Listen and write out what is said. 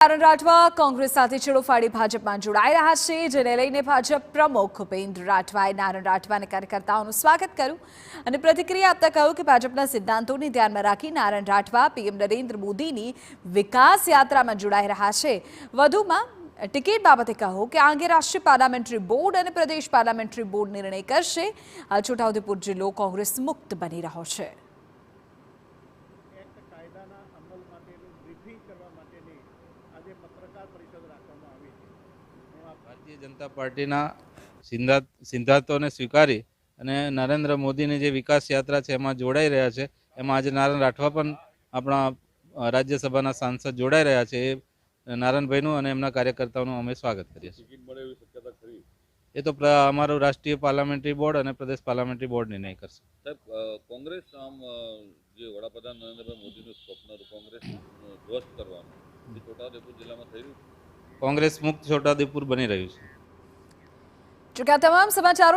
નારણ રાઠવા કોંગ્રેસ સાથે છેડો ફાડી ભાજપમાં જોડાઈ રહ્યા છે, જેને લઈને ભાજપ પ્રમુખ ઉપેન્દ્ર રાઠવાએ નારણ રાઠવા અને કાર્યકર્તાઓનું સ્વાગત કર્યું અને પ્રતિક્રિયા આપતા કહ્યું કે ભાજપના સિદ્ધાંતોને ધ્યાનમાં રાખી નારણ રાઠવા પીએમ નરેન્દ્ર મોદીની વિકાસ યાત્રામાં જોડાઈ રહ્યા છે। વધુમાં ટિકિટ બાબતે કહ્યું કે આ અંગે રાષ્ટ્રીય પાર્લામેન્ટરી બોર્ડ અને પ્રદેશ પાર્લામેન્ટરી બોર્ડ નિર્ણય કરશે। છોટાઉદેપુર જિલ્લો કોંગ્રેસ મુક્ત બની રહ્યો છે। ભારતીય જનતા પાર્ટીના સિદ્ધાંતોને સ્વીકારી અને નરેન્દ્ર મોદીની જે વિકાસ યાત્રા છે એમાં જોડાઈ રહ્યા છે। એમાં આજે નારણ રાઠવા પણ આપણા રાજ્યસભાના સાંસદ જોડાઈ રહ્યા છે। એ નારણભાઈનું અને એમના કાર્યકર્તાઓનું અમે સ્વાગત કરીએ છીએ। એ તો અમારું રાષ્ટ્રીય પાર્લામેન્ટરી બોર્ડ અને પ્રદેશ પાર્લામેન્ટરી બોર્ડ નિર્ણય કરશે। સાહેબ, કોંગ્રેસ આમ જે વડાપ્રધાન નરેન્દ્રભાઈ મોદીનું સ્વપ્ન કોંગ્રેસ ધ્વસ્ત કરવાનું જે છોટાઉદેપુર જિલ્લામાં થઈ રહ્યું છે, કોંગ્રેસ મુક્ત છોટાઉદેપુર બની રહ્યું છે। જો કે આ તમામ સમાચારોની